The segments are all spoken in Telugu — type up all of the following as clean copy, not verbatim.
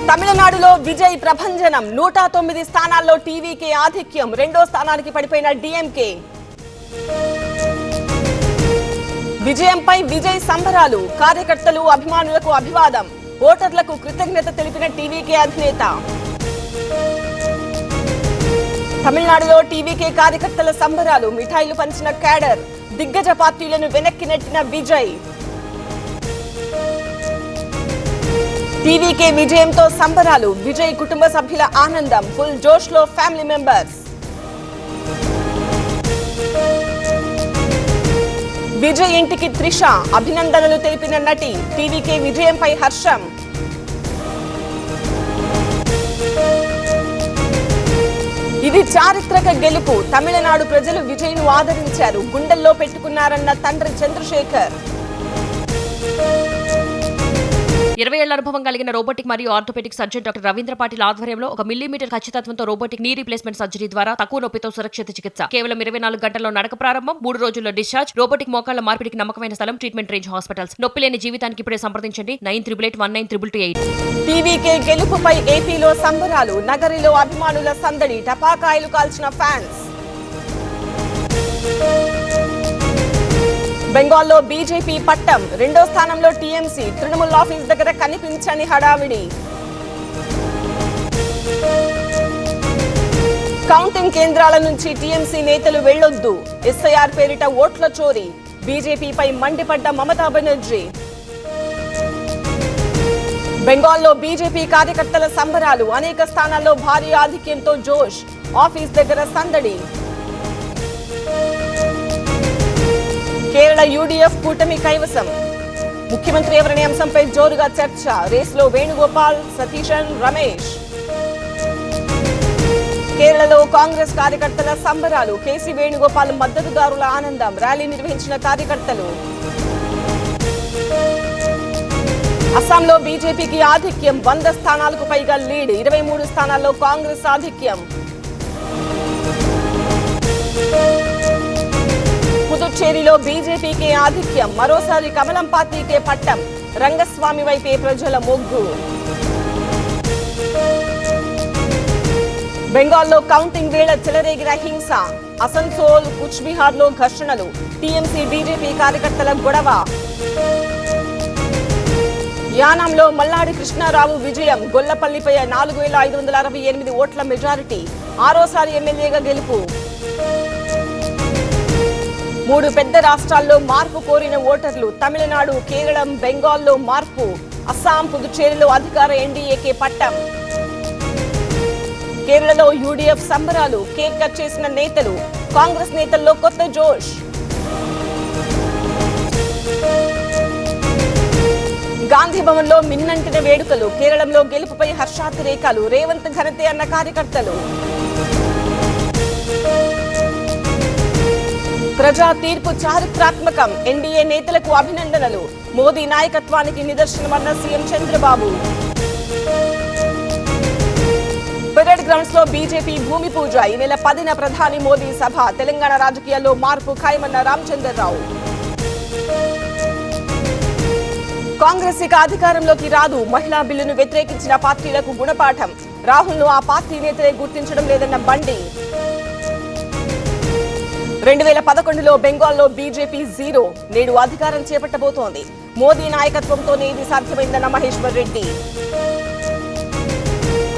తమిళనాడులో విజయ్ ప్రభంజనం 109 స్థానాల్లో టీవీకే ఆధిక్యం. రెండో స్థానానికి పడిపోయిన డీఎంకే. విజయంపై విజయ్ సంబరాలు. కార్యకర్తలు అభిమానులకు అభివాదం. ఓటర్లకు కృతజ్ఞత తెలిపిన టీవీకే అధినేత. తమిళనాడులో టీవీకే కార్యకర్తల సంబరాలు. మిఠాయిలు పంచిన క్యాడర్. దిగ్గజ పార్టీలను వెనక్కి నెట్టిన విజయ్. టీవీకే విజయంతో సంబరాలు. విజయ్ కుటుంబ సభ్యుల ఆనందం. ఫుల్ జోష్ లో ఫ్యామిలీ మెంబర్స్. విజయ్ ఇంటికి త్రిష. అభినందనలు తెలిపిన నటి. టీవీకే విజయంపై హర్షం. ఇది చారిత్రక గెలుపు. తమిళనాడు ప్రజలు విజయ్ను ఆదరించారు. గుండెల్లో పెట్టుకున్నారన్న తండ్రి చంద్రశేఖర్. 20 ఏళ్ల అనుభవం కలిగిన రోబోటిక్ మరియు orthopaedic surgeon doctor Ravindra Patil ఆధ్వర్యంలో 1 మిల్లీమీటర్ ఖచ్చితత్వంతో రోబోటిక్ నీ రీప్లేస్మెంట్ సర్జరీ ద్వారా తక్కువ నొప్పితో సురక్షిత చికిత్స. కేవలం 24 గంటల్లో నడక ప్రారంభం. 3 రోజుల్లో డిశ్చార్జ్. రోబోటిక్ మోకాళ్ల మార్పిడికి నమ్మకమైన స్థలం ట్రీట్మెంట్ రేంజ్ హాస్పిటల్స్. నొప్పి లేని జీవితానికి ఇప్పుడే సంప్రదించండి 9888192228. టీవీకే గెలుపుపై ఏపీలో సంబరాలు. నగరిలో అభిమానుల సందడి. టపాకాయలు కాల్చిన ఫ్యాన్స్. బెంగాల్లో బీజేపీ పట్టం. రెండో స్థానంలో టీఎంసీ. తృణమూల్ ఆఫీస్ దగ్గర కనిపించని హడావిడి. కౌంటింగ్ కేంద్రాల నుంచి టీఎంసీ నేతలు వెళ్లొద్దు. ఎస్ఐఆర్ పేరిట ఓట్ల చోరీ. బీజేపీపై మండిపడ్డ మమతా బెనర్జీ. బెంగాల్లో బీజేపీ కార్యకర్తల సంబరాలు. అనేక స్థానాల్లో భారీ ఆధిక్యంతో జోష్. ఆఫీస్ దగ్గర సందడి. కేరళ యూడీఎఫ్ కూటమి కైవసం. ముఖ్యమంత్రి ఎవరనే అంశంపై జోరుగా చర్చ. రేసులో వేణుగోపాల్, సతీశన్, రమేష్. కేరళలో కాంగ్రెస్ కార్యకర్తల సంబరాలు. కేసీ వేణుగోపాల్ మద్దతుదారుల ఆనందం. ర్యాలీ నిర్వహించిన కార్యకర్తలు. అస్సాంలో బీజేపీకి ఆధిక్యం. 100 స్థానాలకు పైగా లీడ్. 23 స్థానాల్లో కాంగ్రెస్ ఆధిక్యం. పుదుచ్చేరిలో బీజేపీకే ఆధిక్యం. మరోసారి కమలం పార్టీకే పట్టం. రంగస్వామి వైపే ప్రజల మొగ్గు. బెంగాల్లో కౌంటింగ్ వేళ చెలరేగిన హింస. అసన్సోల్, కుచ్బిహార్ లో ఘర్షణలు. టీఎంసీ బీజేపీ కార్యకర్తల గొడవ. యానాంలో మల్లాడి కృష్ణారావు విజయం. గొల్లపల్లిపై 4568 ఓట్ల మెజారిటీ. ఆరోసారి ఎమ్మెల్యేగా గెలుపు. 3 పెద్ద రాష్ట్రాల్లో మార్పు కోరిన ఓటర్లు. తమిళనాడు, కేరళం, బెంగాల్లో మార్పు. అస్సాం, పుదుచ్చేరిలో అధికార ఎన్డీఏకే పట్టం. కేరళలో యూడీఎఫ్ సంబరాలు. కేక్ కట్ చేసిన నేతలు. కాంగ్రెస్ నేతల్లో కొత్త జోష్. గాంధీ భవన్ లో మిన్నంటిన వేడుకలు. కేరళంలో గెలుపుపై హర్షాతిరేకాలు. రేవంత్ ఘనతే అన్న కార్యకర్తలు. ప్రజా తీర్పు చారిత్రాత్మకం. ఎన్డీఏ నేతలకు అభినందనలు. మోదీ నాయకత్వానికి నిదర్శనమన్న సీఎం చంద్రబాబు. పెరేడ్ గ్రౌండ్స్ లో బీజేపీ భూమి పూజ. ఈ నెల 10న ప్రధాని మోదీ సభ. తెలంగాణ రాజకీయాల్లో మార్పు ఖాయమన్న రామచంద్రరావు. కాంగ్రెస్ ఇక అధికారంలోకి రాదు. మహిళా బిల్లును వ్యతిరేకించిన పార్టీలకు గుణపాఠం. రాహుల్ ను ఆ పార్టీ నేతలే గుర్తించడం లేదన్న బండి. 2011లో బెంగాల్లో బీజేపీ 0. నేడు అధికారం చేపట్టబోతోంది. మోదీ నాయకత్వంతోనే ఇది సాధ్యమైందన్న మహేశ్వర్ రెడ్డి.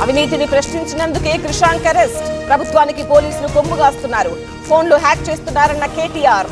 అవినీతిని ప్రశ్నించినందుకే కృషాంక్ అరెస్ట్. ప్రభుత్వానికి పోలీసులు కొమ్ముగాస్తున్నారు. ఫోన్లు హ్యాక్ చేస్తున్నారన్న కేటీఆర్.